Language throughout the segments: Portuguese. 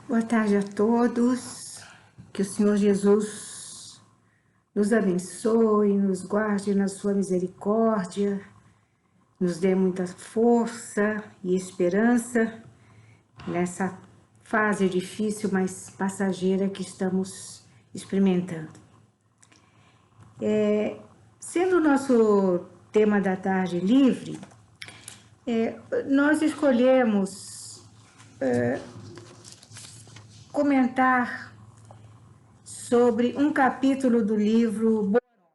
Boa tarde a todos, que o Senhor Jesus nos abençoe, nos guarde na sua misericórdia, nos dê muita força e esperança nessa fase difícil, mas passageira que estamos experimentando. Sendo o nosso tema da tarde livre, nós escolhemos comentar sobre um capítulo do livro Boa Nova,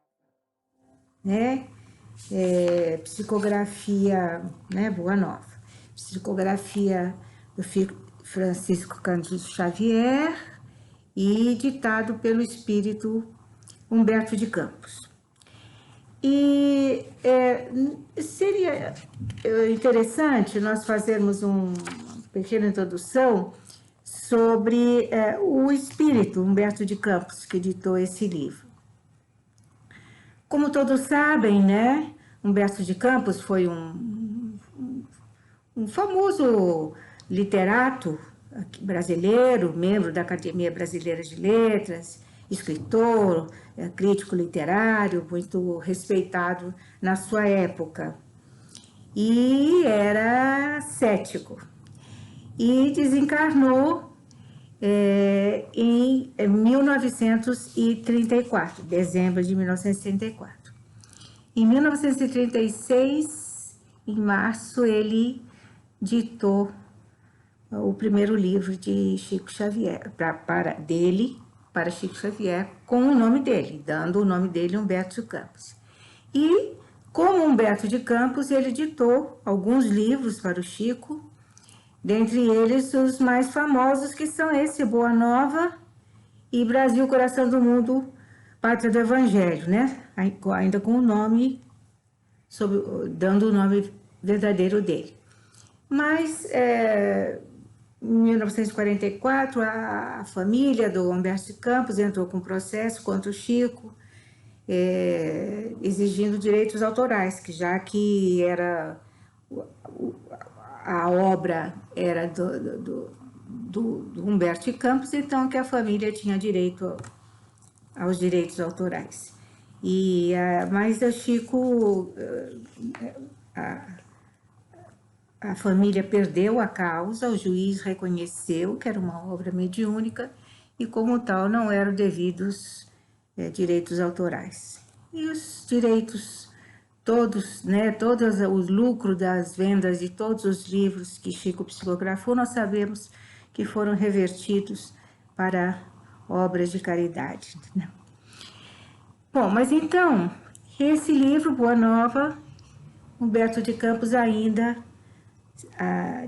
né? Psicografia, né? Boa Nova, psicografia do Francisco Cândido Xavier e ditado pelo espírito Humberto de Campos. E seria interessante nós fazermos uma pequena introdução sobre o espírito Humberto de Campos, que editou esse livro. Como todos sabem, né, Humberto de Campos foi um famoso literato brasileiro, membro da Academia Brasileira de Letras, escritor, crítico literário, muito respeitado na sua época. E era cético. E desencarnou em 1934, dezembro de 1934. Em 1936, em março, ele ditou o primeiro livro de Chico Xavier, para Chico Xavier, com o nome dele, dando o nome dele Humberto de Campos. E, como Humberto de Campos, ele ditou alguns livros para o Chico, dentre eles os mais famosos, que são esse, Boa Nova e Brasil, Coração do Mundo, Pátria do Evangelho, né? Ainda com o nome, dando o nome verdadeiro dele. Mas, em 1944, a família do Humberto de Campos entrou com um processo contra o Chico, exigindo direitos autorais, já que a obra era do Humberto de Campos, então que a família tinha direito aos direitos autorais. Mas o Chico, a família perdeu a causa, o juiz reconheceu que era uma obra mediúnica e, como tal, não eram devidos direitos autorais. E os direitos todos, né, todo o lucro das vendas de todos os livros que Chico psicografou, nós sabemos que foram revertidos para obras de caridade, né? Bom, mas então, esse livro, Boa Nova, Humberto de Campos ainda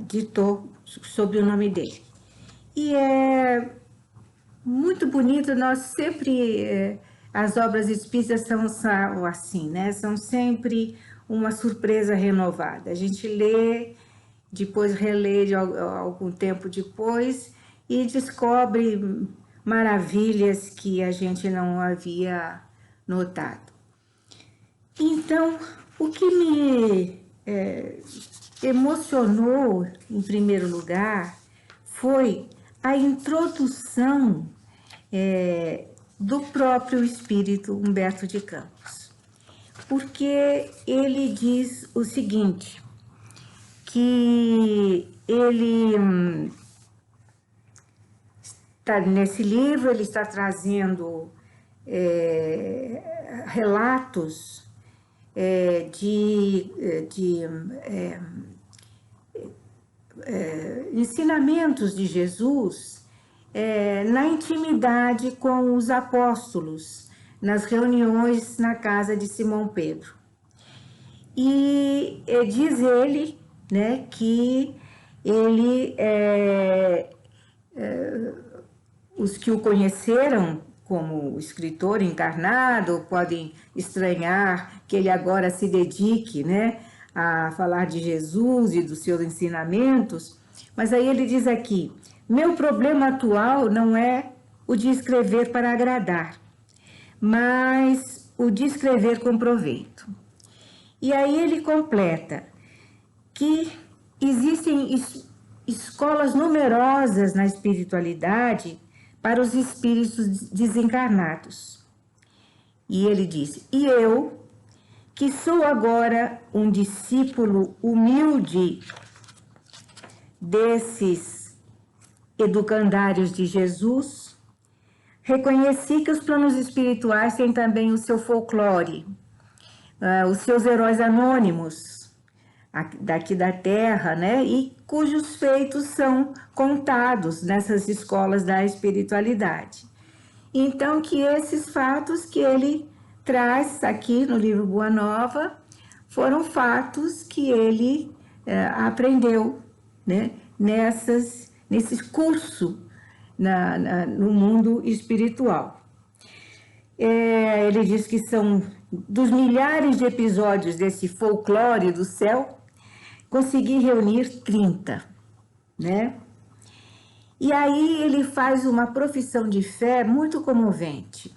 ditou sob o nome dele. E é muito bonito, nós sempre... as obras espíritas são assim, né? São sempre uma surpresa renovada. A gente lê, depois relê algum tempo depois e descobre maravilhas que a gente não havia notado. Então, o que me emocionou, em primeiro lugar, foi a introdução do próprio espírito Humberto de Campos, porque ele diz o seguinte, que ele nesse livro ele está trazendo relatos de ensinamentos de Jesus na intimidade com os apóstolos, nas reuniões na casa de Simão Pedro. E diz ele, né, que ele, os que o conheceram como escritor encarnado podem estranhar que ele agora se dedique, né, a falar de Jesus e dos seus ensinamentos, mas aí ele diz aqui: meu problema atual não é o de escrever para agradar, mas o de escrever com proveito. E aí ele completa que existem escolas numerosas na espiritualidade para os espíritos desencarnados. E ele diz: e eu, que sou agora um discípulo humilde desses educandários de Jesus, reconheci que os planos espirituais têm também o seu folclore, os seus heróis anônimos daqui da Terra, né? E cujos feitos são contados nessas escolas da espiritualidade. Então, que esses fatos que ele traz aqui no livro Boa Nova foram fatos que ele aprendeu, né? Nesse curso no mundo espiritual. Ele diz que são dos milhares de episódios desse folclore do céu, consegui reunir 30, né? E aí ele faz uma profissão de fé muito comovente.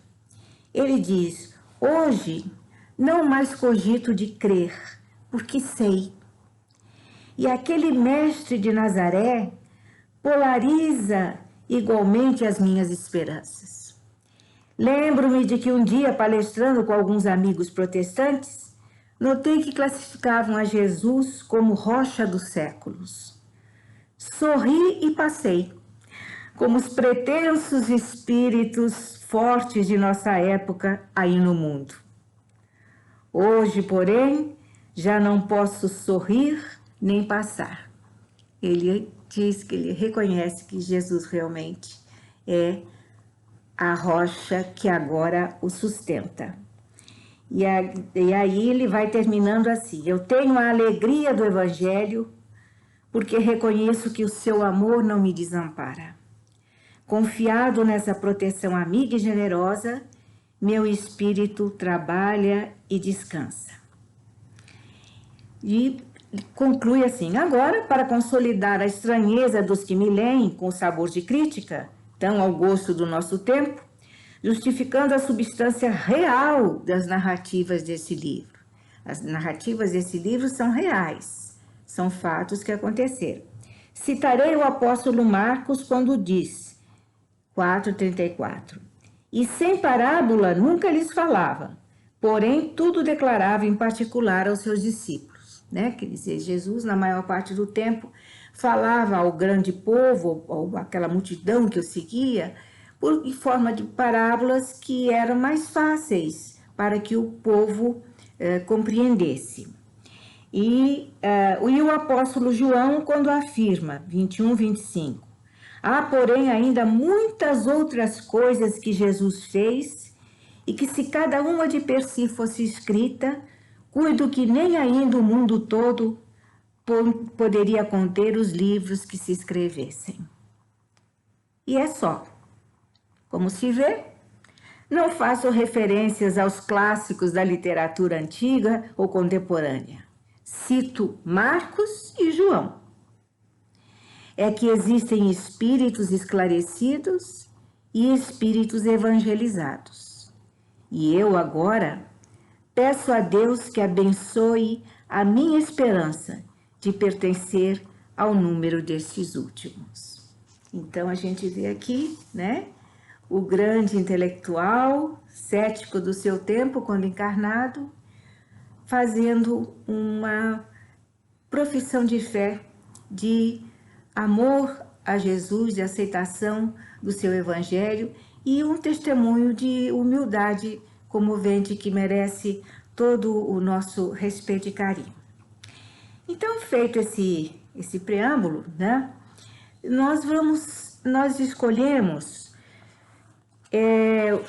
Ele diz: hoje não mais cogito de crer, porque sei. E aquele mestre de Nazaré polariza igualmente as minhas esperanças. Lembro-me de que um dia, palestrando com alguns amigos protestantes, notei que classificavam a Jesus como rocha dos séculos. Sorri e passei, como os pretensos espíritos fortes de nossa época aí no mundo. Hoje, porém, já não posso sorrir nem passar. Ele diz que ele reconhece que Jesus realmente é a rocha que agora o sustenta. E aí ele vai terminando assim: eu tenho a alegria do Evangelho, porque reconheço que o seu amor não me desampara. Confiado nessa proteção amiga e generosa, meu espírito trabalha e descansa. E conclui assim: agora, para consolidar a estranheza dos que me leem com sabor de crítica, tão ao gosto do nosso tempo, justificando a substância real das narrativas desse livro. As narrativas desse livro são reais, são fatos que aconteceram. Citarei o apóstolo Marcos quando diz, 4:34, e sem parábola nunca lhes falava, porém tudo declarava em particular aos seus discípulos. Né? Quer dizer, Jesus, na maior parte do tempo, falava ao grande povo, ou àquela multidão que o seguia, em forma de parábolas que eram mais fáceis para que o povo compreendesse. E o apóstolo João, quando afirma, 21:25, há, porém, ainda muitas outras coisas que Jesus fez, e que se cada uma de per si fosse escrita, cuido que nem ainda o mundo todo poderia conter os livros que se escrevessem. E é só. Como se vê, não faço referências aos clássicos da literatura antiga ou contemporânea. Cito Marcos e João. É que existem espíritos esclarecidos e espíritos evangelizados. E eu agora peço a Deus que abençoe a minha esperança de pertencer ao número destes últimos. Então a gente vê aqui, né? O grande intelectual, cético do seu tempo, quando encarnado, fazendo uma profissão de fé, de amor a Jesus, de aceitação do seu evangelho e um testemunho de humildade comovente que merece todo o nosso respeito e carinho. Então, feito esse preâmbulo, né, nós escolhemos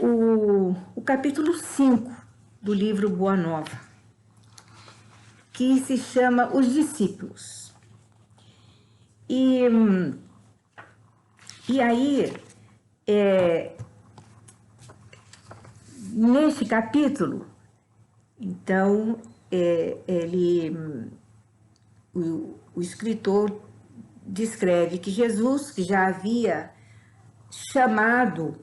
o capítulo 5 do livro Boa Nova, que se chama Os Discípulos. E aí, neste capítulo, então, o escritor descreve que Jesus, que já havia chamado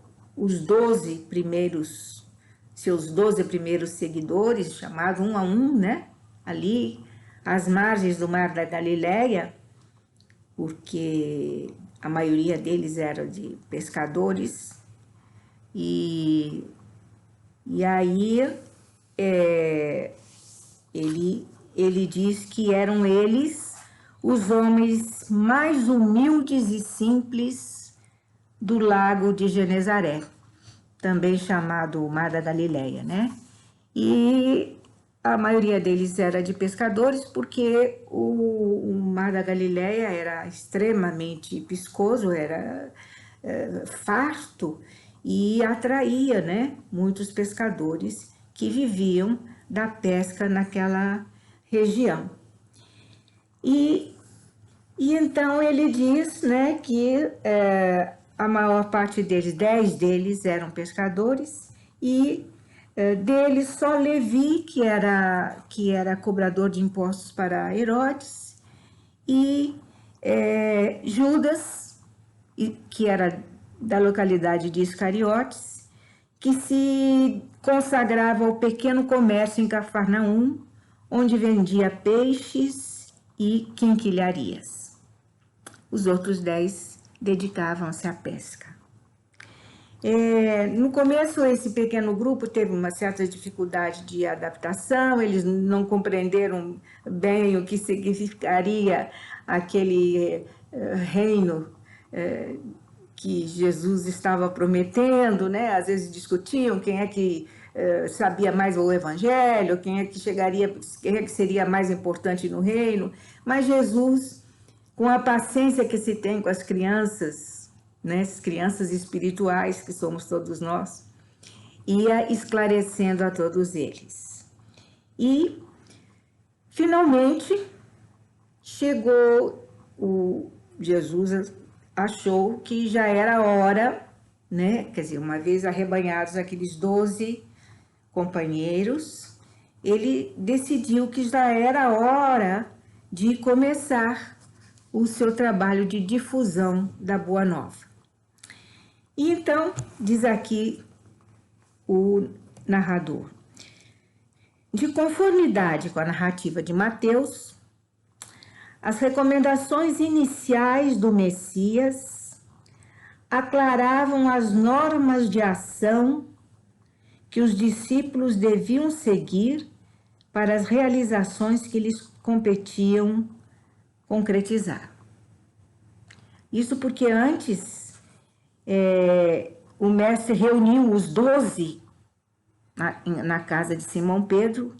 seus 12 primeiros seguidores, chamado um a um, né? Ali, às margens do Mar da Galileia, porque a maioria deles era de pescadores, e aí ele diz que eram eles os homens mais humildes e simples do lago de Genezaré, também chamado Mar da Galileia, né? E a maioria deles era de pescadores, porque o Mar da Galileia era extremamente piscoso, era farto e atraía, né, muitos pescadores que viviam da pesca naquela região. E então ele diz, né, que a maior parte deles, 10 deles eram pescadores, e deles só Levi, que era cobrador de impostos para Herodes, e Judas, que era da localidade de Iscariotes, que se consagrava ao pequeno comércio em Cafarnaum, onde vendia peixes e quinquilharias. Os outros 10 dedicavam-se à pesca. No começo, esse pequeno grupo teve uma certa dificuldade de adaptação, eles não compreenderam bem o que significaria aquele reino que Jesus estava prometendo, né? Às vezes discutiam quem é que sabia mais o evangelho, quem é que seria mais importante no reino, mas Jesus, com a paciência que se tem com as crianças, né, as crianças espirituais que somos todos nós, ia esclarecendo a todos eles. E, finalmente, chegou Jesus, achou que já era hora, né, quer dizer, uma vez arrebanhados aqueles 12 companheiros, ele decidiu que já era hora de começar o seu trabalho de difusão da Boa Nova. E então, diz aqui o narrador, de conformidade com a narrativa de Mateus, as recomendações iniciais do Messias aclaravam as normas de ação que os discípulos deviam seguir para as realizações que lhes competiam concretizar. Isso porque antes o mestre reuniu os 12 na casa de Simão Pedro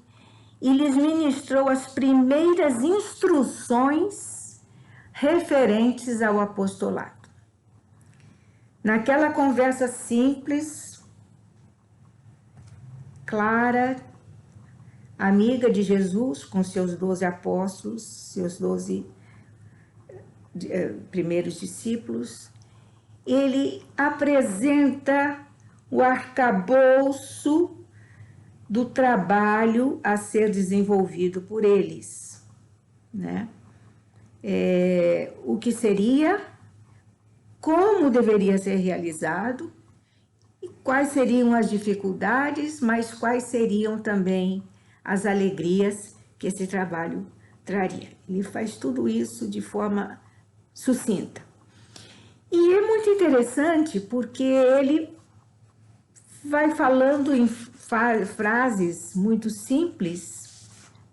e lhes ministrou as primeiras instruções referentes ao apostolado. Naquela conversa simples, clara, amiga de Jesus com seus 12 apóstolos, seus 12 primeiros discípulos, ele apresenta o arcabouço do trabalho a ser desenvolvido por eles, né? O que seria, como deveria ser realizado, e quais seriam as dificuldades, mas quais seriam também as alegrias que esse trabalho traria. Ele faz tudo isso de forma sucinta. E é muito interessante porque ele vai falando em frases muito simples,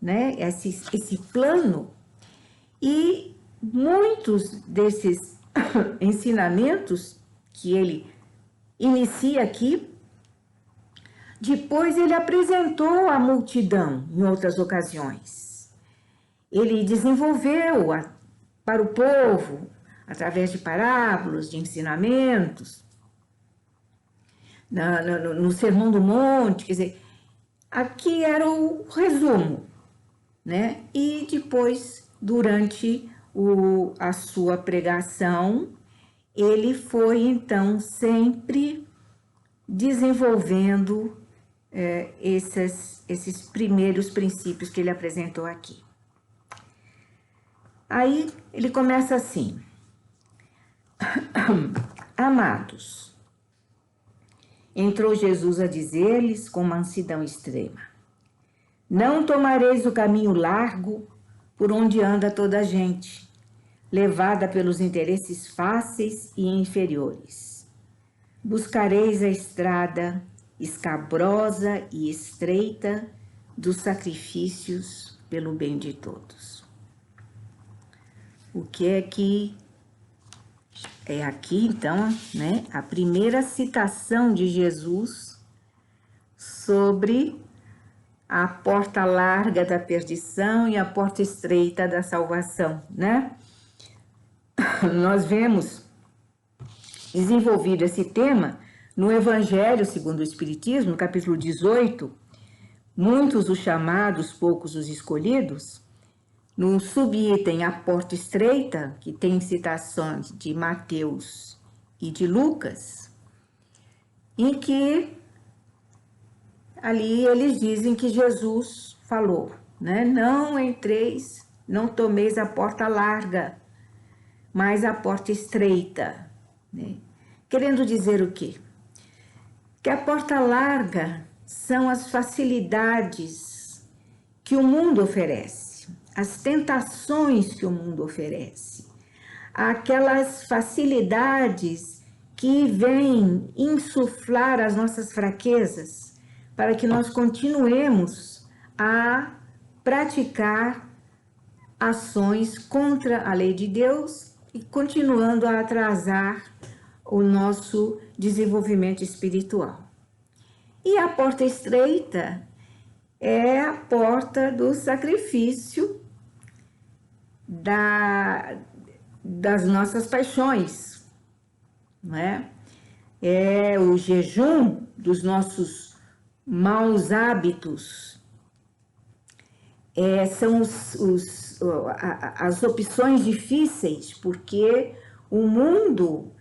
né? Esse plano, e muitos desses ensinamentos que ele inicia aqui, depois ele apresentou à multidão em outras ocasiões. Ele desenvolveu para o povo, através de parábolas, de ensinamentos, no Sermão do Monte, quer dizer, aqui era o resumo, né? E depois, durante a sua pregação, ele foi, então, sempre desenvolvendo esses primeiros princípios que ele apresentou aqui. Aí ele começa assim: Amados, entrou Jesus a dizer-lhes com mansidão extrema: não tomareis o caminho largo por onde anda toda a gente, levada pelos interesses fáceis e inferiores. Buscareis a estrada escabrosa e estreita dos sacrifícios pelo bem de todos. O que é que é aqui, então, né, a primeira citação de Jesus sobre a porta larga da perdição e a porta estreita da salvação, né? Nós vemos desenvolvido esse tema no Evangelho segundo o Espiritismo, no capítulo 18, muitos os chamados, poucos os escolhidos, no subitem A Porta Estreita, que tem citações de Mateus e de Lucas, em que ali eles dizem que Jesus falou, né? Não entreis, não tomeis a porta larga, mas a porta estreita, né? Querendo dizer o quê? Que a porta larga são as facilidades que o mundo oferece, as tentações que o mundo oferece, aquelas facilidades que vêm insuflar as nossas fraquezas para que nós continuemos a praticar ações contra a lei de Deus e continuando a atrasar o nosso desenvolvimento espiritual. E a porta estreita é a porta do sacrifício das nossas paixões, não é? É o jejum dos nossos maus hábitos, são as opções difíceis, porque o mundo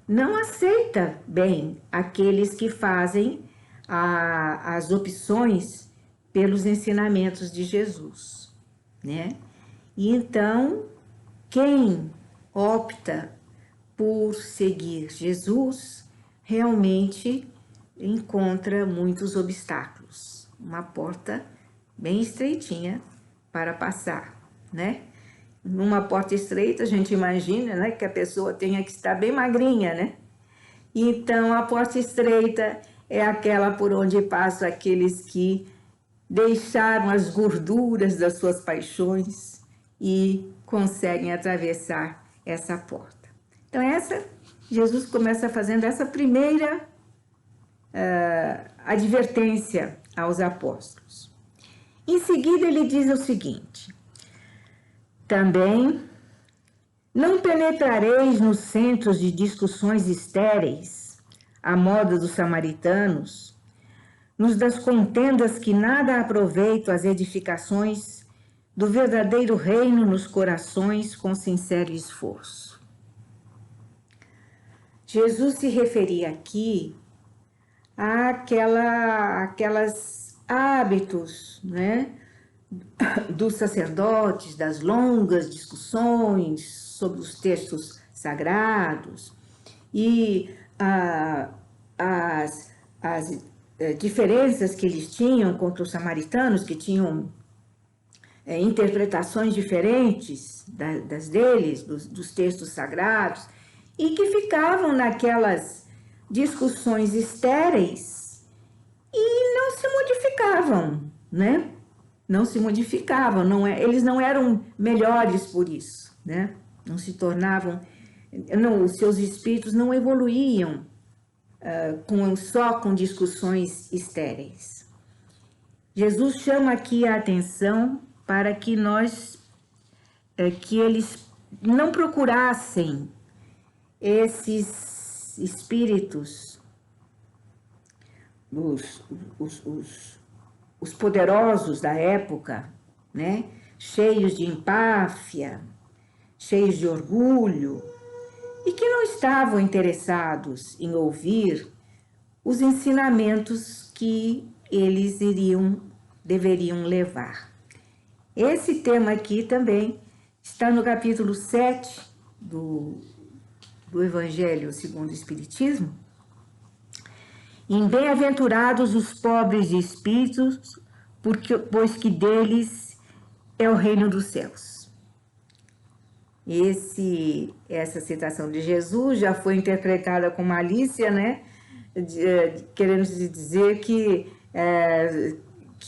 não aceita bem aqueles que fazem as opções pelos ensinamentos de Jesus, né? E então, quem opta por seguir Jesus realmente encontra muitos obstáculos, uma porta bem estreitinha para passar, né? Numa porta estreita, a gente imagina, né, que a pessoa tenha que estar bem magrinha, né? Então, a porta estreita é aquela por onde passam aqueles que deixaram as gorduras das suas paixões e conseguem atravessar essa porta. Então, Jesus começa fazendo essa primeira advertência aos apóstolos. Em seguida, ele diz o seguinte: também não penetrareis nos centros de discussões estéreis, à moda dos samaritanos, nos das contendas que nada aproveitam as edificações do verdadeiro reino nos corações com sincero esforço. Jesus se referia aqui àquelas hábitos, né, dos sacerdotes, das longas discussões sobre os textos sagrados e as diferenças que eles tinham contra os samaritanos, que tinham interpretações diferentes das deles, dos textos sagrados, e que ficavam naquelas discussões estéreis e não se modificavam, né? Não se modificavam, eles não eram melhores por isso, né? Não se tornavam, os seus espíritos não evoluíam só com discussões estéreis. Jesus chama aqui a atenção para que que eles não procurassem esses espíritos, os poderosos da época, né? Cheios de empáfia, cheios de orgulho, e que não estavam interessados em ouvir os ensinamentos que eles deveriam levar. Esse tema aqui também está no capítulo 7 do Evangelho segundo o Espiritismo. Em bem-aventurados os pobres de espíritos, pois que deles é o reino dos céus. Essa citação de Jesus já foi interpretada com malícia, né? Querendo dizer que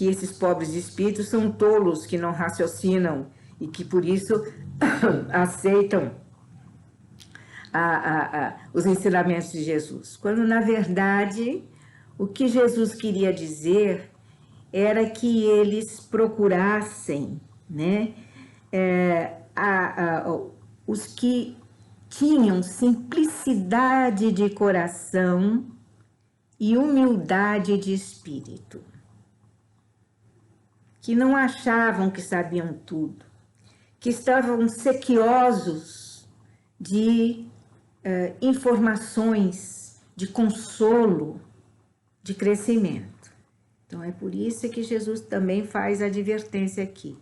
esses pobres espíritos são tolos, que não raciocinam e que por isso aceitam os ensinamentos de Jesus. Quando, na verdade, o que Jesus queria dizer era que eles procurassem, né, os que tinham simplicidade de coração e humildade de espírito, que não achavam que sabiam tudo, que estavam sequiosos de informações, de consolo, de crescimento. Então, é por isso que Jesus também faz a advertência aqui.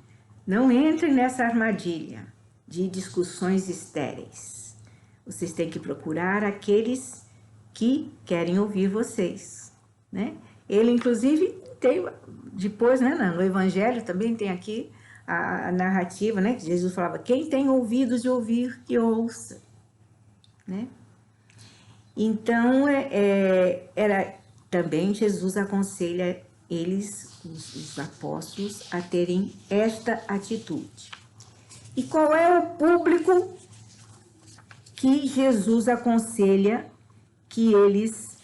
Não entrem nessa armadilha de discussões estéreis. Vocês têm que procurar aqueles que querem ouvir vocês, né? Ele, inclusive, tem, depois, né, no Evangelho também tem aqui a narrativa, né, que Jesus falava, quem tem ouvidos de ouvir, que ouça, né? Então, também Jesus aconselha eles, os apóstolos, a terem esta atitude. E qual é o público que Jesus aconselha que eles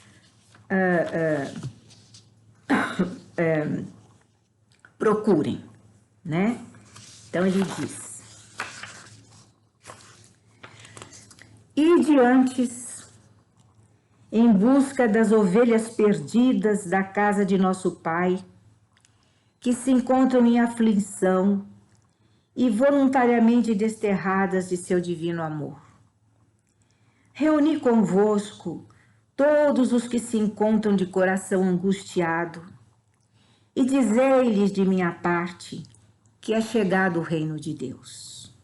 procurem, né? Então ele diz: ide antes em busca das ovelhas perdidas da casa de nosso Pai, que se encontram em aflição e voluntariamente desterradas de seu divino amor. Reuni convosco todos os que se encontram de coração angustiado e dizei-lhes de minha parte que é chegado o reino de Deus.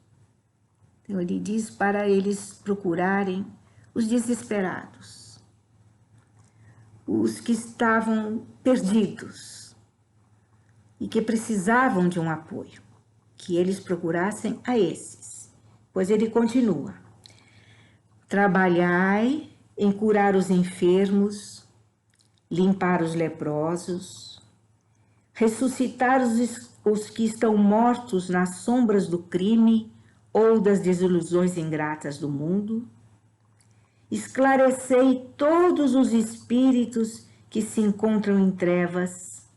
Então ele diz para eles procurarem os desesperados, os que estavam perdidos e que precisavam de um apoio, que eles procurassem a esses. Pois ele continua: trabalhai em curar os enfermos, limpar os leprosos, ressuscitar os que estão mortos nas sombras do crime ou das desilusões ingratas do mundo, esclarecei todos os espíritos que se encontram em trevas,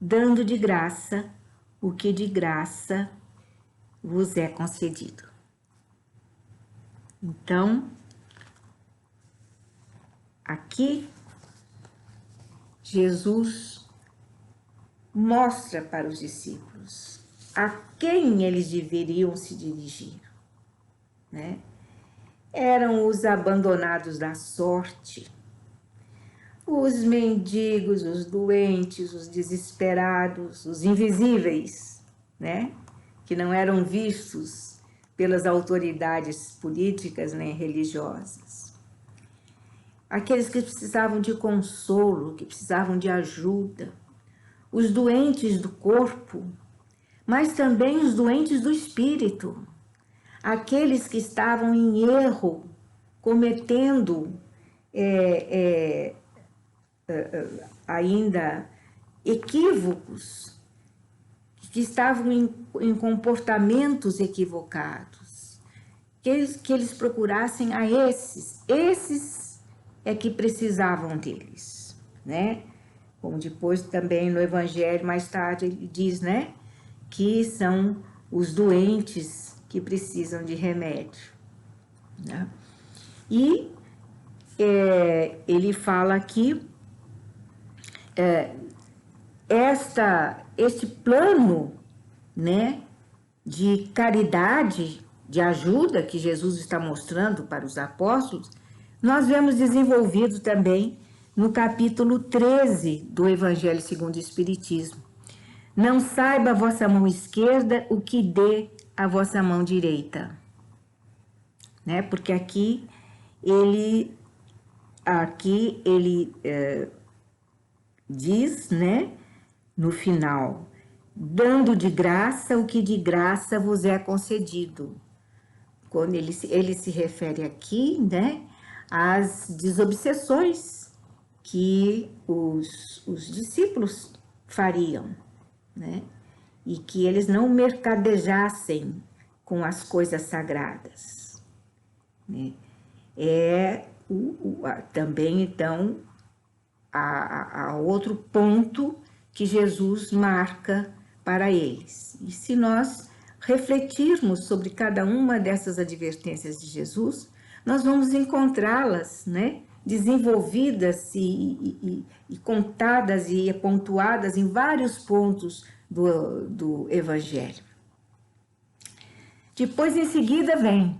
dando de graça o que de graça vos é concedido. Então, aqui, Jesus mostra para os discípulos a quem eles deveriam se dirigir, né? Eram os abandonados da sorte, os mendigos, os doentes, os desesperados, os invisíveis, né? Que não eram vistos pelas autoridades políticas nem religiosas. Aqueles que precisavam de consolo, que precisavam de ajuda, os doentes do corpo, mas também os doentes do espírito, aqueles que estavam em erro, cometendo ainda equívocos, que estavam em comportamentos equivocados, que eles procurassem a esses é que precisavam deles, né? Como depois também no Evangelho, mais tarde, ele diz, né? Que são os doentes que precisam de remédio, né? E ele fala aqui, este plano, né, de caridade, de ajuda que Jesus está mostrando para os apóstolos, nós vemos desenvolvido também no capítulo 13 do Evangelho segundo o Espiritismo. Não saiba a vossa mão esquerda o que dê a vossa mão direita, né? Porque aqui ele diz, né, no final, dando de graça o que de graça vos é concedido. quando ele se refere aqui, né, às desobsessões que os discípulos fariam, né, e que eles não mercadejassem com as coisas sagradas, né. Também, então, há outro ponto que Jesus marca para eles. E se nós refletirmos sobre cada uma dessas advertências de Jesus, nós vamos encontrá-las, né, desenvolvidas e contadas e pontuadas em vários pontos do Evangelho. Depois, em seguida, vem: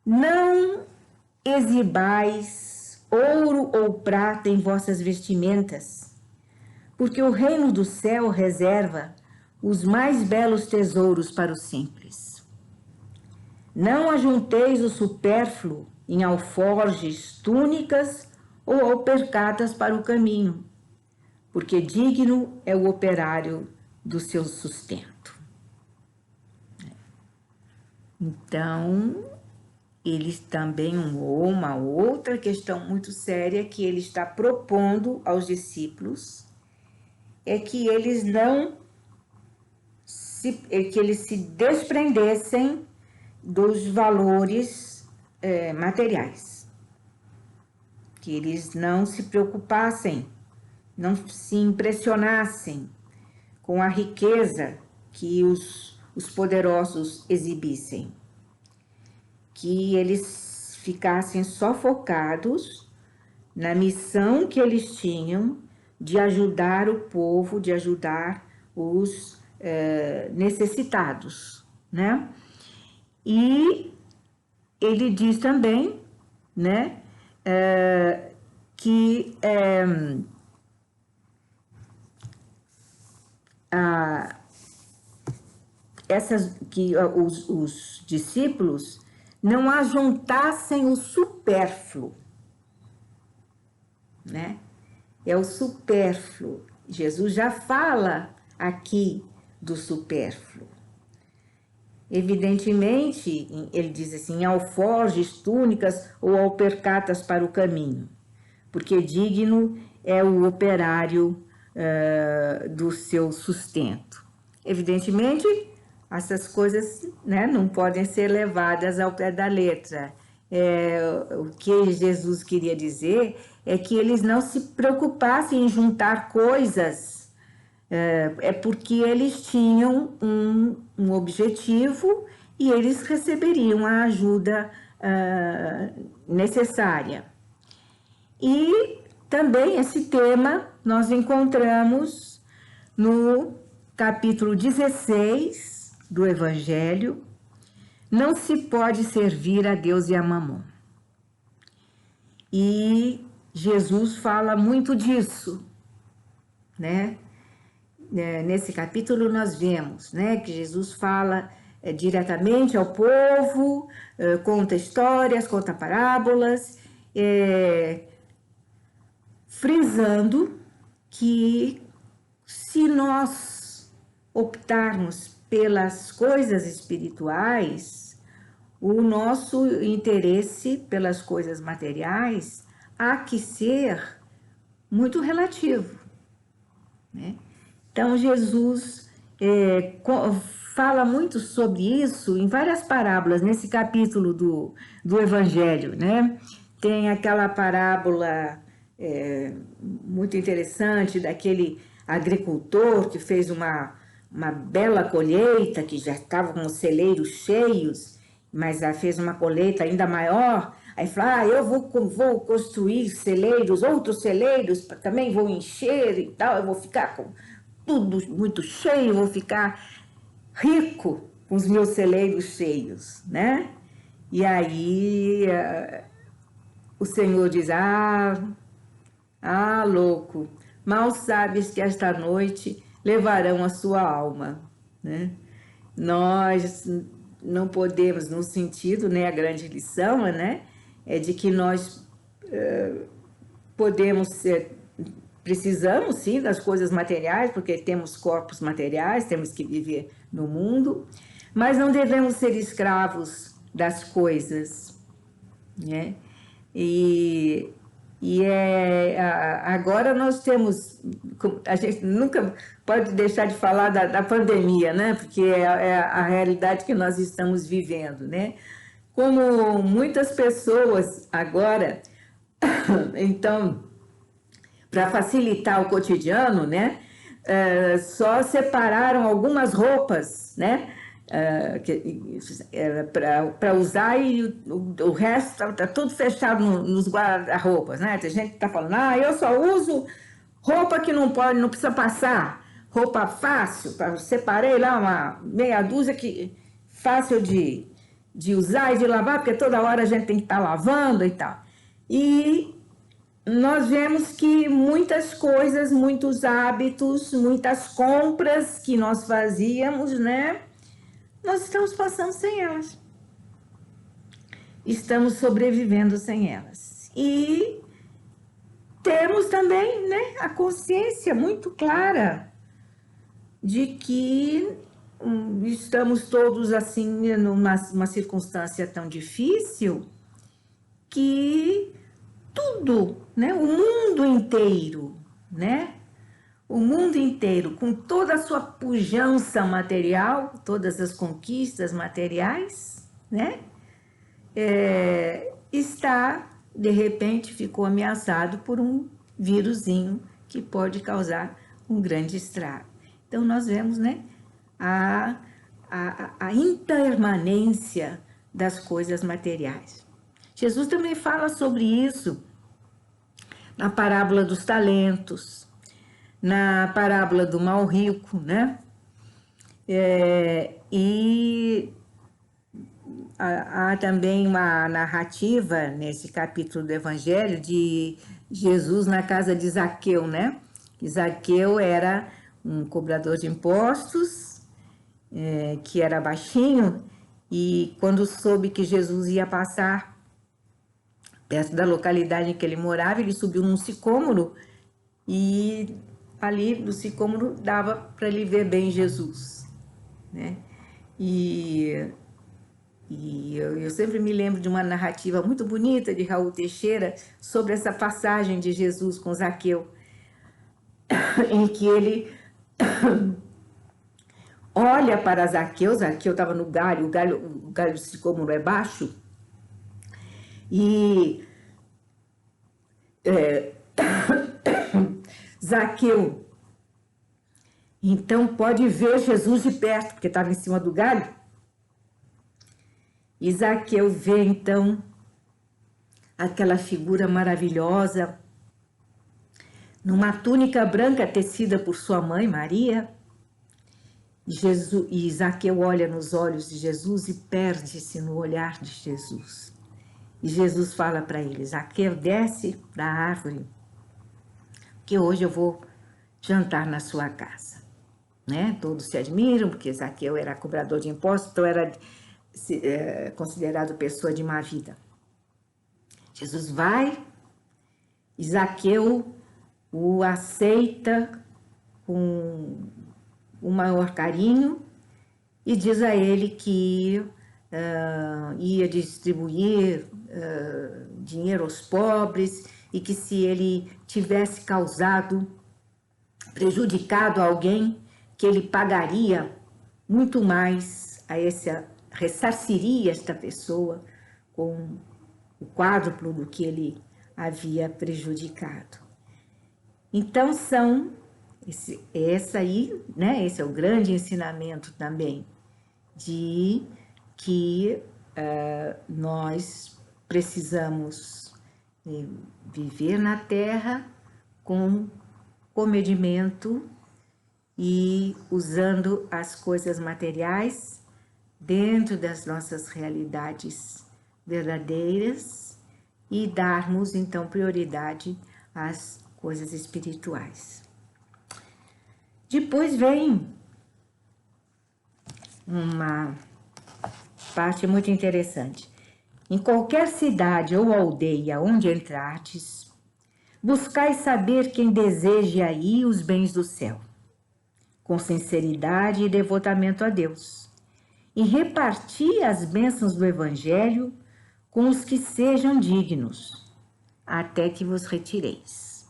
não exibais ouro ou prata em vossas vestimentas, porque o reino do céu reserva os mais belos tesouros para os simples. Não ajunteis o supérfluo em alforjes, túnicas ou alpercatas para o caminho, porque digno é o operário do seu sustento. Então, eles também, uma outra questão muito séria que ele está propondo aos discípulos é que eles se desprendessem dos valores materiais, que eles não se preocupassem, não se impressionassem com a riqueza que os poderosos exibissem, que eles ficassem só focados na missão que eles tinham de ajudar o povo, de ajudar os necessitados, né? E ele diz também, né, que os discípulos não ajuntassem o supérfluo, né? É o supérfluo. Jesus já fala aqui do supérfluo. Evidentemente, ele diz assim, alforjes, túnicas ou alpercatas para o caminho, porque digno é o operário do seu sustento. Evidentemente, essas coisas, né, não podem ser levadas ao pé da letra. O que Jesus queria dizer é que eles não se preocupassem em juntar coisas, porque eles tinham um objetivo e eles receberiam a ajuda necessária. E também esse tema nós encontramos no capítulo 16 do Evangelho: não se pode servir a Deus e a Mamon. E Jesus fala muito disso, né? Nesse capítulo nós vemos, né, que Jesus fala diretamente ao povo, conta histórias, conta parábolas, frisando que se nós optarmos pelas coisas espirituais, o nosso interesse pelas coisas materiais há que ser muito relativo, né? Então, Jesus fala muito sobre isso em várias parábolas, nesse capítulo do Evangelho, né? Tem aquela parábola muito interessante daquele agricultor que fez uma bela colheita, que já estava com os celeiros cheios, mas fez uma colheita ainda maior. Aí fala, eu vou construir celeiros, outros celeiros, também vou encher e tal, eu vou ficar com tudo muito cheio, vou ficar rico com os meus celeiros cheios, né? E aí o Senhor diz, louco, mal sabes que esta noite levarão a sua alma, né? Nós não podemos, no sentido, né, a grande lição, né, é de que nós precisamos sim das coisas materiais, porque temos corpos materiais, temos que viver no mundo, Mas não devemos ser escravos das coisas, né? E, agora nós temos, a gente nunca pode deixar de falar da pandemia, né? Porque é a realidade que nós estamos vivendo, né? Como muitas pessoas agora, então, para facilitar o cotidiano, né? Só separaram algumas roupas, né? Para usar e o resto está tudo fechado nos guarda-roupas, né? Tem gente que está falando, eu só uso roupa que não pode, não precisa passar, roupa fácil, separei lá uma meia dúzia que fácil de usar e de lavar, porque toda hora a gente tem que estar lavando e tal. E nós vemos que muitas coisas, muitos hábitos, muitas compras que nós fazíamos, né? Nós estamos passando sem elas. Estamos sobrevivendo sem elas. E temos também, né, a consciência muito clara de que estamos todos assim numa circunstância tão difícil que tudo, né, o mundo inteiro, né? O mundo inteiro, com toda a sua pujança material, todas as conquistas materiais, né? Está, de repente, ficou ameaçado por um vírusinho que pode causar um grande estrago. Então, nós vemos, né, a impermanência das coisas materiais. Jesus também fala sobre isso na parábola dos talentos, na parábola do mal rico, né? E há também uma narrativa nesse capítulo do Evangelho de Jesus na casa de Zaqueu, né? Zaqueu era um cobrador de impostos, que era baixinho, e quando soube que Jesus ia passar perto da localidade em que ele morava, ele subiu num sicômoro e ali do sicômoro dava para ele ver bem Jesus, né? E eu sempre me lembro de uma narrativa muito bonita de Raul Teixeira sobre essa passagem de Jesus com Zaqueu, em que ele olha para Zaqueu estava no galho, o galho do sicômoro é baixo, e Zaqueu, então, pode ver Jesus de perto, porque estava em cima do galho. E Zaqueu vê, então, aquela figura maravilhosa, numa túnica branca tecida por sua mãe, Maria. E Zaqueu olha nos olhos de Jesus e perde-se no olhar de Jesus. E Jesus fala para ele, Zaqueu, desce da árvore, que hoje eu vou jantar na sua casa. Né? Todos se admiram, porque Zaqueu era cobrador de impostos, então era considerado pessoa de má vida. Jesus vai, e Zaqueu o aceita com o maior carinho e diz a ele que ia distribuir dinheiro aos pobres e que se ele tivesse prejudicado alguém, que ele pagaria muito mais ressarciria esta pessoa com o quádruplo do que ele havia prejudicado. Então esse é o grande ensinamento também, de que nós precisamos viver na Terra com comedimento e usando as coisas materiais dentro das nossas realidades verdadeiras e darmos, então, prioridade às coisas espirituais. Depois vem uma parte muito interessante. Em qualquer cidade ou aldeia onde entrardes, buscai saber quem deseja aí os bens do céu, com sinceridade e devotamento a Deus, e reparti as bênçãos do Evangelho com os que sejam dignos, até que vos retireis.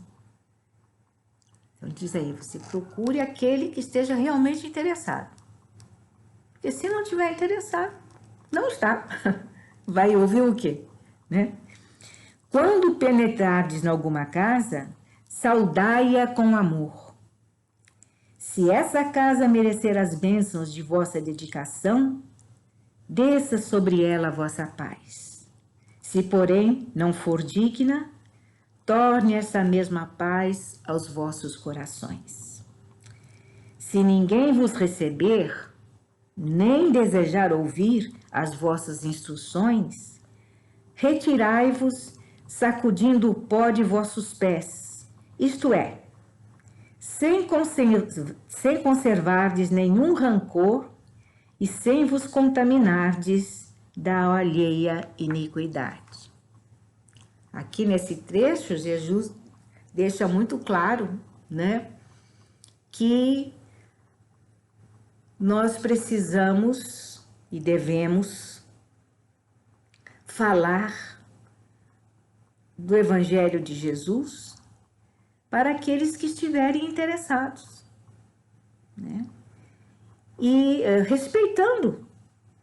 Então diz aí, você procure aquele que esteja realmente interessado. Porque se não estiver interessado, não está. Vai ouvir o quê? Né? Quando penetrardes em alguma casa, saudai-a com amor. Se essa casa merecer as bênçãos de vossa dedicação, desça sobre ela a vossa paz. Se, porém, não for digna, torne essa mesma paz aos vossos corações. Se ninguém vos receber, nem desejar ouvir as vossas instruções, retirai-vos, sacudindo o pó de vossos pés, isto é, sem conservardes nenhum rancor e sem vos contaminardes da alheia iniquidade. Aqui nesse trecho, Jesus deixa muito claro, né, que nós precisamos e devemos falar do Evangelho de Jesus para aqueles que estiverem interessados, né? E respeitando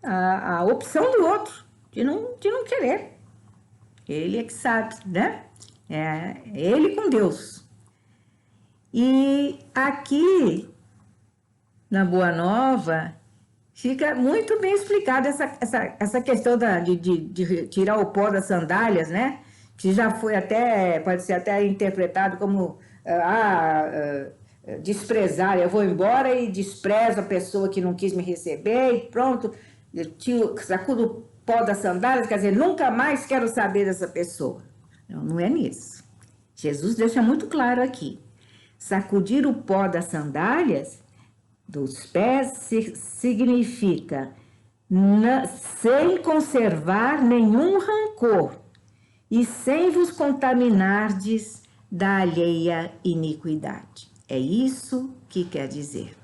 a opção do outro, de não querer. Ele é que sabe, né? É ele com Deus. E aqui, na Boa Nova, fica muito bem explicada essa questão de tirar o pó das sandálias, né? Que já foi até, pode ser até interpretado como desprezar. Eu vou embora e desprezo a pessoa que não quis me receber e pronto, eu sacudo o pó das sandálias, quer dizer, nunca mais quero saber dessa pessoa. Não é nisso. Jesus deixa muito claro aqui. Sacudir o pó das sandálias dos pés significa sem conservar nenhum rancor e sem vos contaminardes da alheia iniquidade. É isso que quer dizer,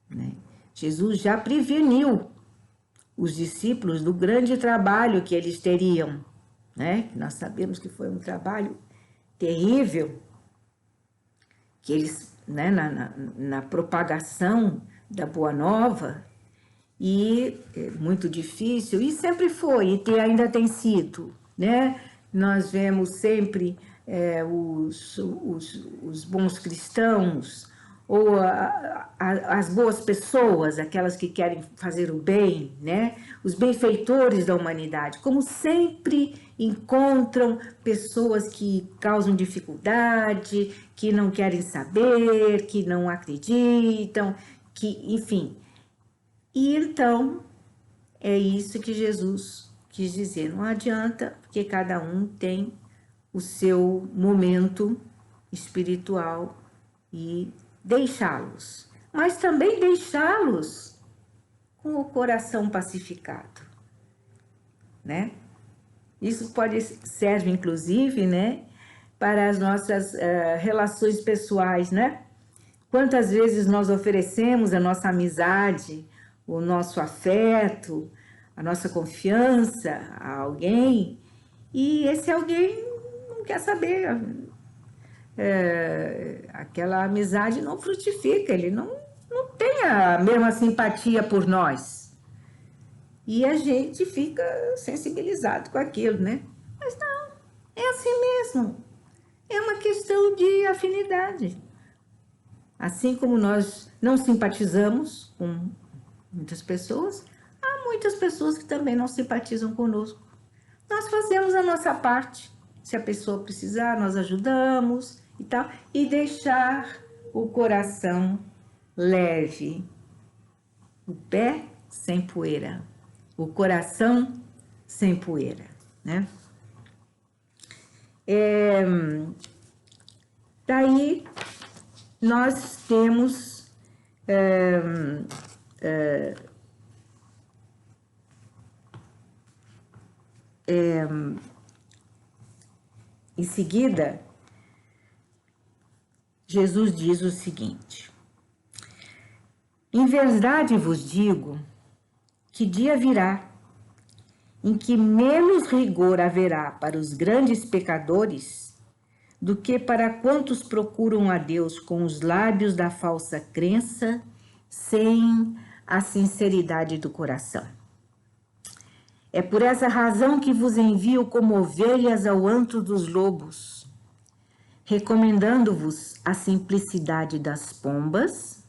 né? Jesus já preveniu os discípulos do grande trabalho que eles teriam, né? Nós sabemos que foi um trabalho terrível, que eles, né, na propagação da Boa Nova, e muito difícil, e sempre foi, e ainda tem sido, né? Nós vemos sempre os bons cristãos, ou as boas pessoas, aquelas que querem fazer o bem, né? Os benfeitores da humanidade, como sempre encontram pessoas que causam dificuldade, que não querem saber, que não acreditam, que, enfim. E então, é isso que Jesus quis dizer. Não adianta, porque cada um tem o seu momento espiritual e deixá-los. Mas também deixá-los com o coração pacificado, né? Isso serve, inclusive, né, para as nossas relações pessoais, né? Quantas vezes nós oferecemos a nossa amizade, o nosso afeto, a nossa confiança a alguém, e esse alguém não quer saber, aquela amizade não frutifica, ele não tem a mesma simpatia por nós. E a gente fica sensibilizado com aquilo, né? Mas não, é assim mesmo. É uma questão de afinidade. Assim como nós não simpatizamos com muitas pessoas, há muitas pessoas que também não simpatizam conosco. Nós fazemos a nossa parte. Se a pessoa precisar, nós ajudamos e tal. E deixar o coração leve, o pé sem poeira, o coração sem poeira, né? Daí nós temos em seguida, Jesus diz o seguinte: em verdade vos digo que dia virá em que menos rigor haverá para os grandes pecadores do que para quantos procuram a Deus com os lábios da falsa crença, sem a sinceridade do coração. É por essa razão que vos envio como ovelhas ao antro dos lobos, recomendando-vos a simplicidade das pombas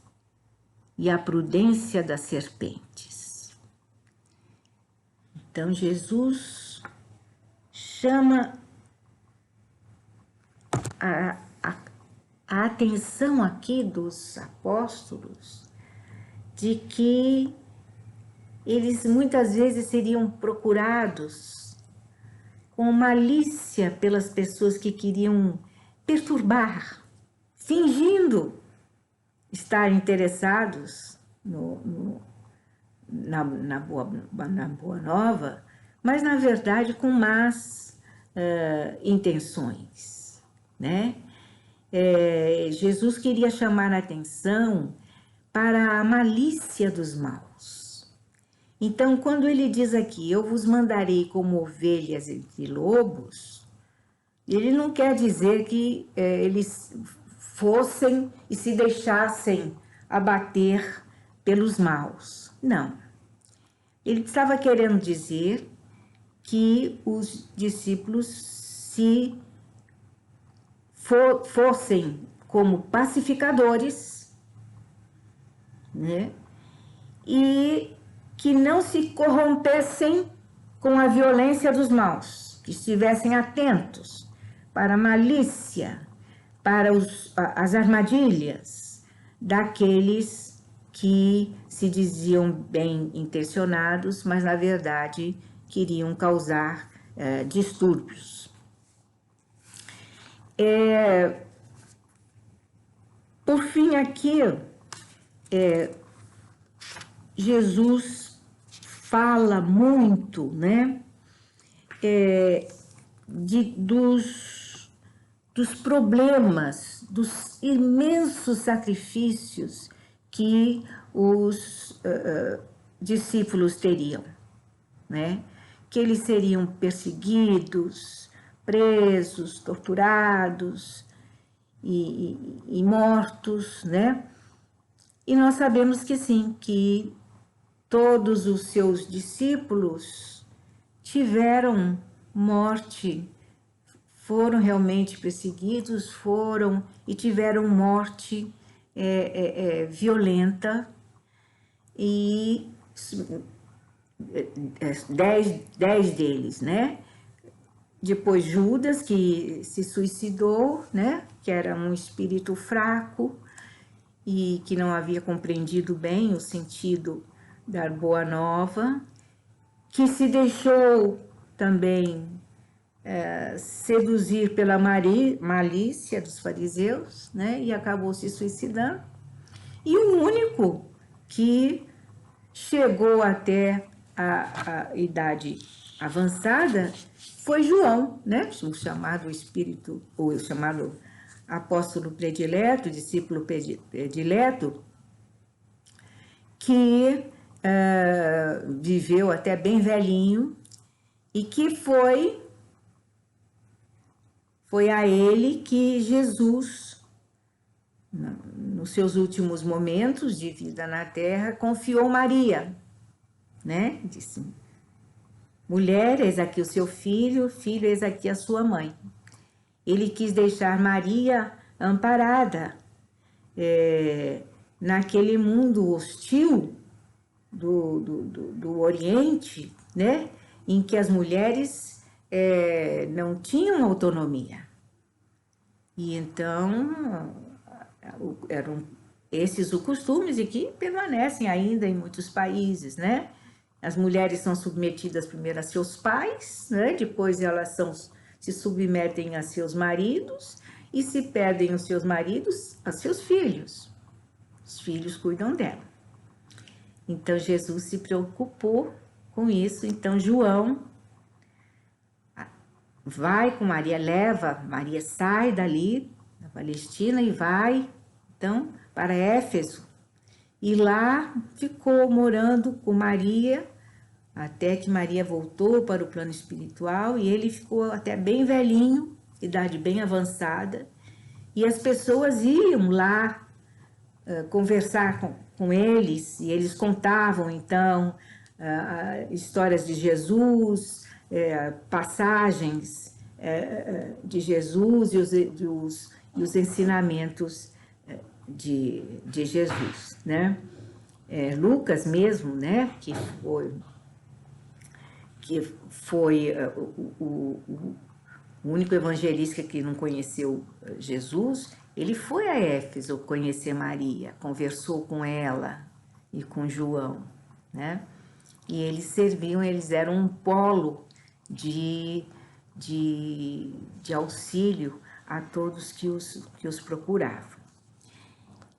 e a prudência das serpentes. Então, Jesus chama a atenção aqui dos apóstolos de que eles muitas vezes seriam procurados com malícia pelas pessoas que queriam perturbar, fingindo estar interessados na boa nova, mas na verdade com más intenções, né? Jesus queria chamar a atenção para a malícia dos maus. Então, quando ele diz aqui, eu vos mandarei como ovelhas entre lobos, ele não quer dizer que eles fossem e se deixassem abater pelos maus. Não. Ele estava querendo dizer que os discípulos se fossem como pacificadores, né? E que não se corrompessem com a violência dos maus, que estivessem atentos para a malícia, para as armadilhas daqueles que se diziam bem intencionados, mas na verdade queriam causar distúrbios. Por fim, aqui, Jesus fala muito, né, dos problemas, dos imensos sacrifícios que os discípulos teriam, né? Que eles seriam perseguidos, presos, torturados e mortos, né? E nós sabemos que sim, que todos os seus discípulos tiveram morte, foram realmente perseguidos, foram e tiveram morte violenta, e 10 deles, né? Depois Judas, que se suicidou, né? Que era um espírito fraco e que não havia compreendido bem o sentido da boa nova, que se deixou também seduzir pela malícia dos fariseus, né? E acabou se suicidando. E o único que chegou até a idade avançada foi João, né? O chamado espírito, ou o chamado apóstolo predileto, discípulo predileto, que viveu até bem velhinho e que foi a ele que Jesus, nos seus últimos momentos de vida na terra, confiou Maria, né? Disse: mulher, eis aqui o seu filho, filho, eis aqui a sua mãe. Ele quis deixar Maria amparada naquele mundo hostil do Oriente, né? Em que as mulheres não tinham autonomia. E então eram esses os costumes e que permanecem ainda em muitos países, né? As mulheres são submetidas primeiro a seus pais, né? Depois elas se submetem a seus maridos, e se perdem os seus maridos, a seus filhos. Os filhos cuidam dela. Então Jesus se preocupou com isso. Então João vai com Maria, Maria sai dali da Palestina e vai então para Éfeso. E lá ficou morando com Maria até que Maria voltou para o plano espiritual e ele ficou até bem velhinho, idade bem avançada, e as pessoas iam lá conversar com eles, e eles contavam então histórias de Jesus, passagens de Jesus e os ensinamentos de Jesus, né? Lucas mesmo, né, que foi o único evangelista que não conheceu Jesus, ele foi a Éfeso conhecer Maria, conversou com ela e com João, né? E eles eram um polo de auxílio a todos que os procuravam.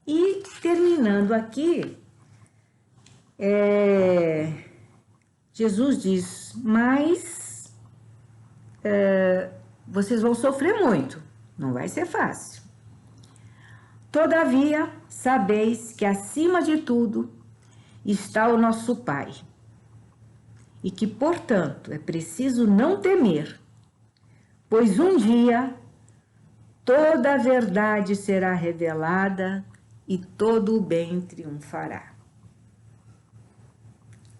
E terminando aqui, Jesus diz, mas vocês vão sofrer muito, não vai ser fácil. Todavia, sabeis que acima de tudo está o nosso Pai, e que, portanto, é preciso não temer, pois um dia toda a verdade será revelada e todo o bem triunfará.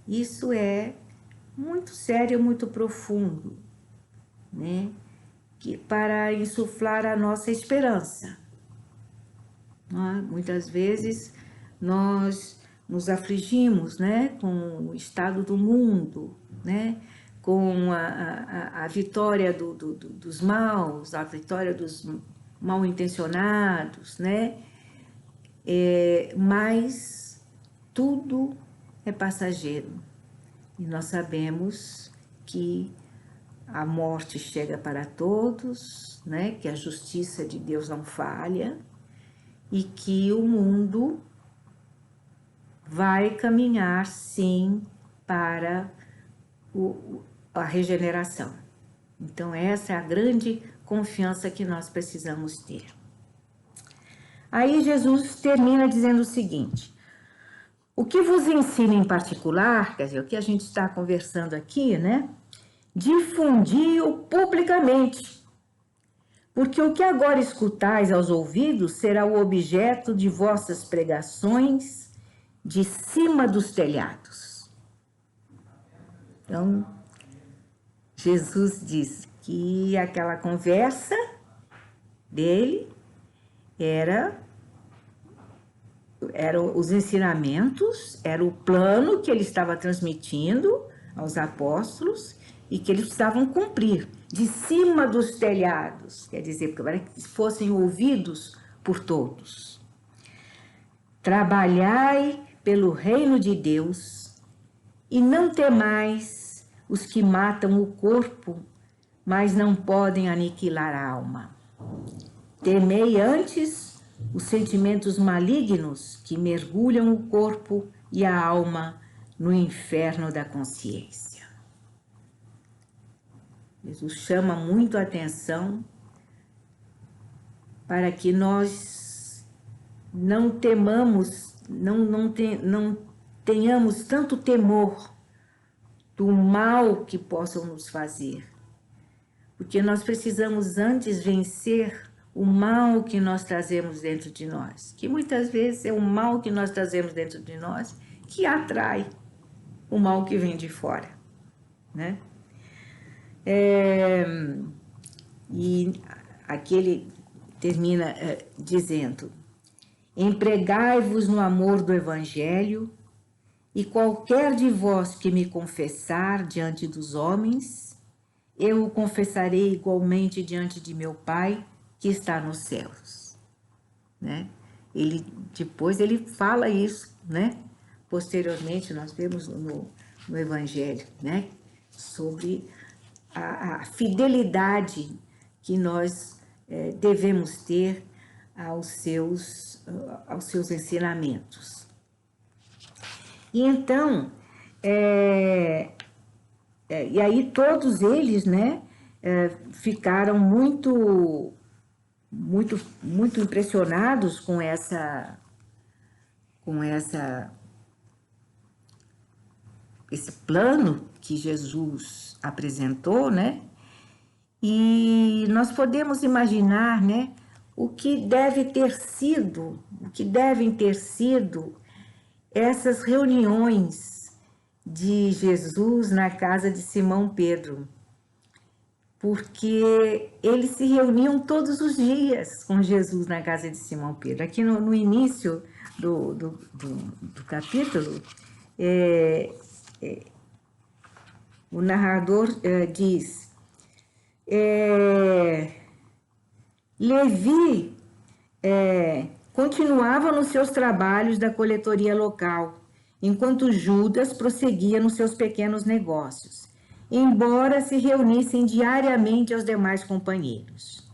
Isso é muito sério, muito profundo, né? Para insuflar a nossa esperança. Muitas vezes nós nos afligimos, né, com o estado do mundo, né, com a vitória dos maus, a vitória dos mal intencionados, né? Mas tudo é passageiro e nós sabemos que a morte chega para todos, né? Que a justiça de Deus não falha e que o mundo vai caminhar sim para a regeneração. Então essa é a grande confiança que nós precisamos ter. Aí Jesus termina dizendo o seguinte: o que vos ensino em particular, quer dizer, o que a gente está conversando aqui, né? Difundi-o publicamente, porque o que agora escutais aos ouvidos será o objeto de vossas pregações de cima dos telhados. Então, Jesus diz que aquela conversa dele eram os ensinamentos, era o plano que ele estava transmitindo aos apóstolos e que eles precisavam cumprir de cima dos telhados, quer dizer, para que fossem ouvidos por todos. Trabalhai pelo reino de Deus e não temais os que matam o corpo, mas não podem aniquilar a alma. Temei antes os sentimentos malignos que mergulham o corpo e a alma no inferno da consciência. Jesus chama muito a atenção para que nós não temamos, não tenhamos tanto temor do mal que possam nos fazer, porque nós precisamos antes vencer o mal que nós trazemos dentro de nós, que muitas vezes é o mal que nós trazemos dentro de nós que atrai o mal que vem de fora, né? E aqui ele termina dizendo: empregai-vos no amor do Evangelho, e qualquer de vós que me confessar diante dos homens, eu o confessarei igualmente diante de meu Pai que está nos céus, né? Depois ele fala isso, né? Posteriormente nós vemos no Evangelho, né? Sobre a fidelidade que nós devemos ter aos seus ensinamentos. E então, e aí todos eles, né, ficaram muito impressionados com esse plano que Jesus apresentou, né? E nós podemos imaginar, né, o que devem ter sido essas reuniões de Jesus na casa de Simão Pedro, porque eles se reuniam todos os dias com Jesus na casa de Simão Pedro. Aqui no início do capítulo, o narrador diz: Levi continuava nos seus trabalhos da coletoria local, enquanto Judas prosseguia nos seus pequenos negócios, embora se reunissem diariamente aos demais companheiros.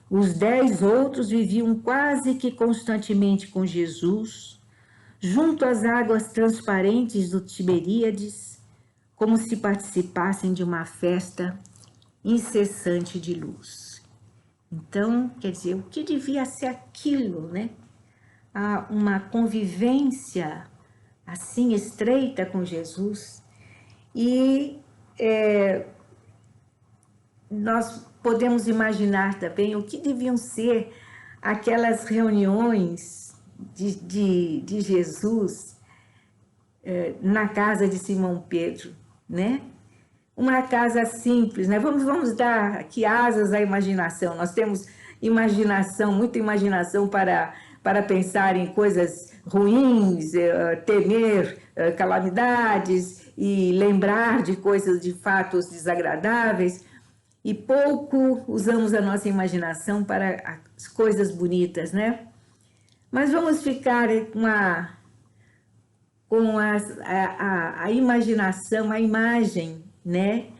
Os 10 outros viviam quase que constantemente com Jesus, junto às águas transparentes do Tiberíades, como se participassem de uma festa incessante de luz. Então, quer dizer, o que devia ser aquilo, né? Uma convivência assim estreita com Jesus. E nós podemos imaginar também o que deviam ser aquelas reuniões de Jesus na casa de Simão Pedro, né? Uma casa simples, né? Vamos dar aqui asas à imaginação. Nós temos imaginação, muita imaginação para pensar em coisas ruins, temer calamidades e lembrar de coisas, de fatos desagradáveis. E pouco usamos a nossa imaginação para as coisas bonitas, né? Mas vamos ficar com a imaginação, a imagem, né,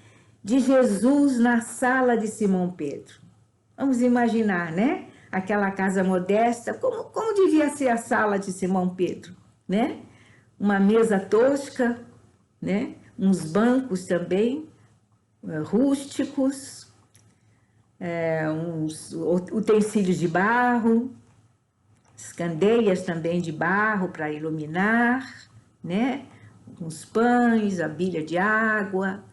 de Jesus na sala de Simão Pedro. Vamos imaginar, né? Aquela casa modesta, como devia ser a sala de Simão Pedro, né? Uma mesa tosca, né? Uns bancos também, rústicos, uns utensílios de barro, as candeias também de barro para iluminar, né? Uns pães, a bilha de água,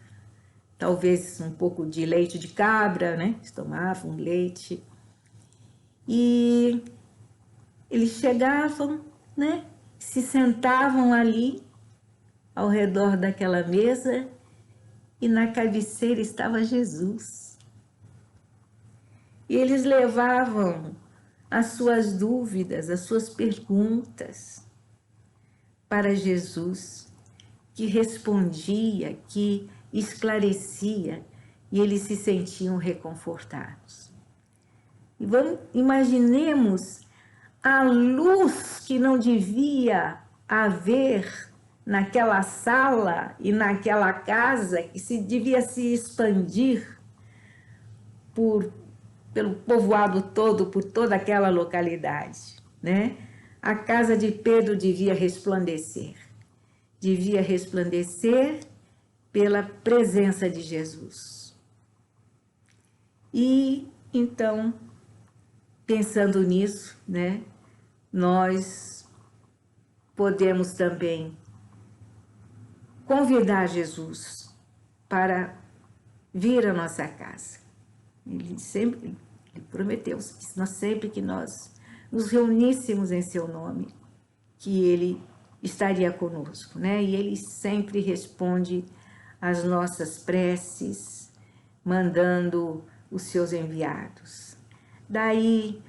talvez um pouco de leite de cabra, né? Eles tomavam leite. E eles chegavam, né? Se sentavam ali ao redor daquela mesa e na cabeceira estava Jesus. E eles levavam as suas dúvidas, as suas perguntas para Jesus, que respondia, que esclarecia, e eles se sentiam reconfortados. E imaginemos a luz que não devia haver naquela sala e naquela casa, que devia se expandir pelo povoado todo, por toda aquela localidade, né? A casa de Pedro devia resplandecer pela presença de Jesus. E então, pensando nisso, né, nós podemos também convidar Jesus para vir à nossa casa. Ele prometeu que sempre que nós nos reuníssemos em seu nome, que ele estaria conosco, né? E ele sempre responde às nossas preces, mandando os seus enviados. Daí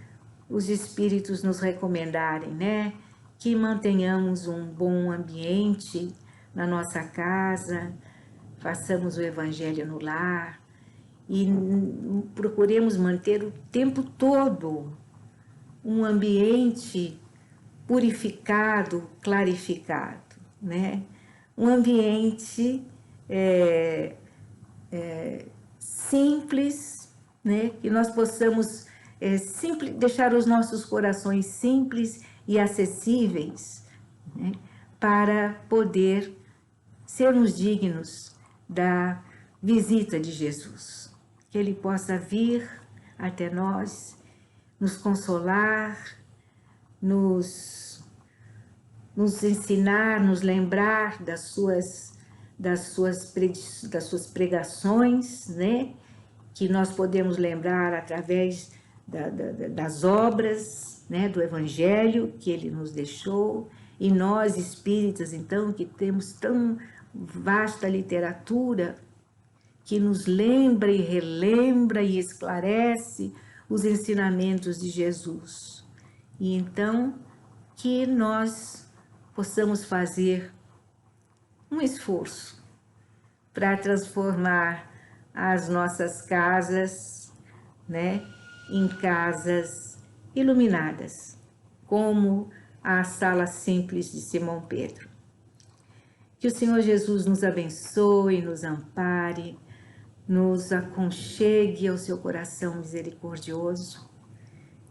os espíritos nos recomendarem, né? Que mantenhamos um bom ambiente na nossa casa, façamos o evangelho no lar e procuremos manter o tempo todo um ambiente purificado, clarificado, né? Um ambiente simples, né? Que nós possamos deixar os nossos corações simples e acessíveis, né? Para poder sermos dignos da visita de Jesus. Que Ele possa vir até nós, nos consolar, nos ensinar, nos lembrar das suas das suas pregações, né? Que nós podemos lembrar através das obras, né? Do Evangelho que ele nos deixou. E nós, espíritas, então, que temos tão vasta literatura que nos lembra e relembra e esclarece os ensinamentos de Jesus. E então, que nós possamos fazer um esforço para transformar as nossas casas, né, em casas iluminadas, como a sala simples de Simão Pedro. Que o Senhor Jesus nos abençoe, nos ampare, nos aconchegue ao seu coração misericordioso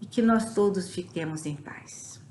e que nós todos fiquemos em paz.